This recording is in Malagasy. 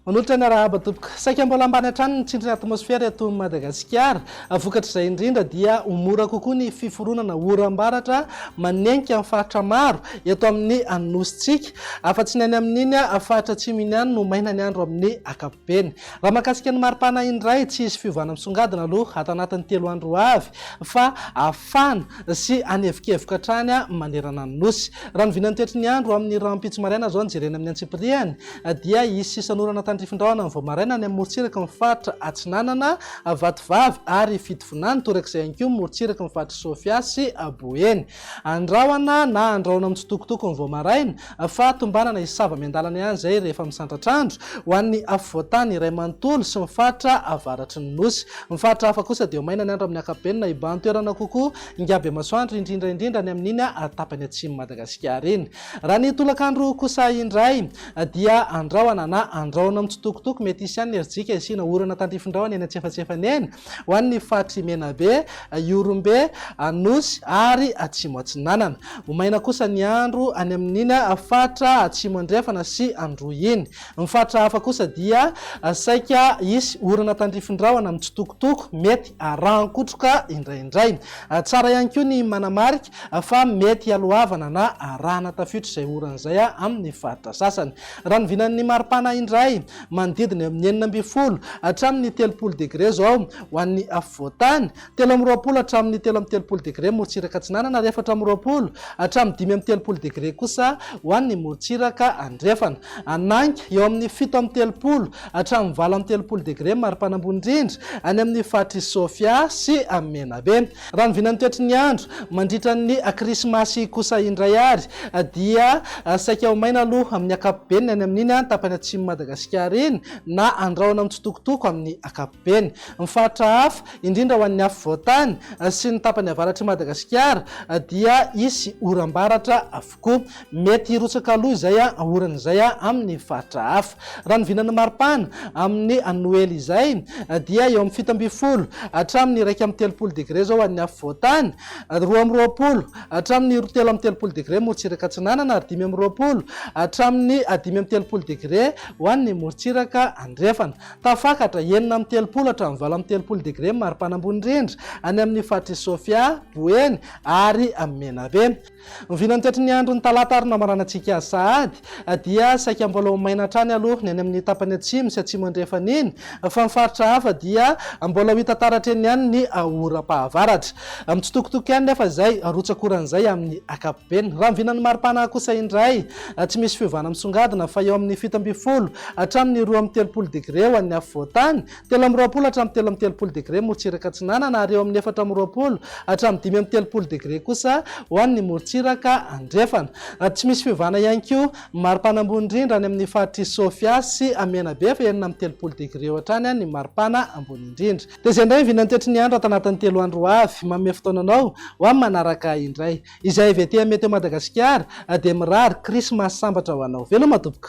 Manolotra ny arahaba tompoko saika mbola ambany hatrany ny tsindrin'ny atmosfera eto Madagasikara. Vokatr'izay indrindra dia mora kokoa ny fiforonana oram-baratra manenka amin'ny faritra maro eto amin'ny anositsika, afa-tsy ny any amin'iny faritra atsiminy ihany no maina ny andro amin'ny ankapobeny. Raha mahakasika ny maripana indray tsy izy fiovana misongadina aloha ato anatin'ny 3 andro avy fa afana sy anevokevoka hatrany manerana ny nosy. Raha ny vinany toetry ny andro amin'ny rampitso maraina zao jerena amin'ny antsipiriany dia isy sisan'orana tandrifindraona vao maraina ny amorontsiraka mifaritra Atsinanana, Vatovavy ary Fitovinany torak'izay ihany koa morontsiraka mifaritra Sofia sy Boeny. Andrahoana na andrahoana mitsitokotoko vao maraina fa tombanana isava miandalana ihany zay rehefa misandratrandro ho an'ny afovoantany iray manontolo sy mifaritra avaratry ny nosy. Mifaritra hafa kosa dia maina ny andro amin'ny ankapobeny na ibahan-toerana kokoa ingaby masoandro indrindra ny amin'iny tapany atsimo Madagasikara iny. Raha ny tolakandro kosa indray dia andrahoana na andrahoana mitsitokotoko mety isy ihany erijika isina orana tandrifindraona eny antsefatsefany eny ho an'ny faritry Menabe, Iorombe, Anosy ary Atsimo Atsinanana. Maina kosa ny andro any amin'iny faritra Atsimo Andrefana sy Androiny. Mifaritra hafa kosa dia saika isy orana tandrifindraona mitsitokotoko mety arankotroka indraindray. Tsara ihany koa ny manamarika fa mety alohavana na arahana tafiotra izay orana izay amin'ny faritra sasany. Raha ny vinan'ny maripana indray manodidina amin'ny 40 hatramin'ny 30 degré zao ho an'ny afovoantany, 20 hatramin'ny 30 degré morontsiraka Atsinanana ary 40 hatramin'ny 5 degré kosa ho an'ny morontsiraka Andrefana. Ananky eo amin'ny 7 hatramin'ny 30 degré maripana ambony indrindra any amin'ny faritra Sofia sy Menabe. Raha ny vinan'ny toetry ny andro mandritra ny krismasy kosa indray ary dia saika ho maina aloha amin'ny ankapobeny any amin'iny tapany atsimo Madagasikara iny na andrahoana mitsitokotoko amin'ny ankapobeny. Mifaritra hafa indrindra ho an'ny afovoantany sy ny tapany avaratry Madagasikara dia isy oram-baratra avokoa, mety hirotsaka aloha izay orana izay amin'ny faritra hafa. Raha ny vinan'ny maripana amin'ny Noely izay dia eo amin'ny 17 hatramin'ny 30 degré zao an'ny afovoantany, 20 hatramin'ny 30 degré morontsiraka Atsinanana ary 20 hatramin'ny 30 degré ho an'ny morontsiraka Andrefana. Tafakatra 9 hatramin'ny 30 degré maripana ambony indrindra any amin'ny faritra Sofia, Boeny ary Menabe. Vinany toetry ny andro ny talata ary namaranantsika sahady dia saika mbola maina hatrany aloha ny any amin'ny tapany atsimo sy Atsimo Andrefana iny fa mifaritra hafa dia mbola hita taratra eny ihany ny oram-pahavaratra. Mitsitokotoko ihany nefa zay rotsakoran'izay amin'ny ankapobeny. Raha ny vinan'ny maripana kosa indray tsy misy fiovana misongadina fa eo amin'ny 17 hatramin'ny 30 degré ho an'ny afovoantany, 20 hatramin'ny 30 degré morontsiraka Atsinanana ary eo amin'ny 40 hatramin'ny 30 degré kosa ho an'ny morontsiraka Andrefana. Tsy misy fiovana ihany koa maripana ambony indrindra any amin'ny faritra Sofia sy Menabe fa enina amin'ny 30 degré hatrany ny maripana ambony indrindra. Dia izay indray vinany toetry ny andro ato anatin'ny 3 andro avy manome fotoananao ho amin'ny manaraka indray. Izay VT mety Madagasikara dia mirary krismasy sambatra ho anao. Veloma tompoko.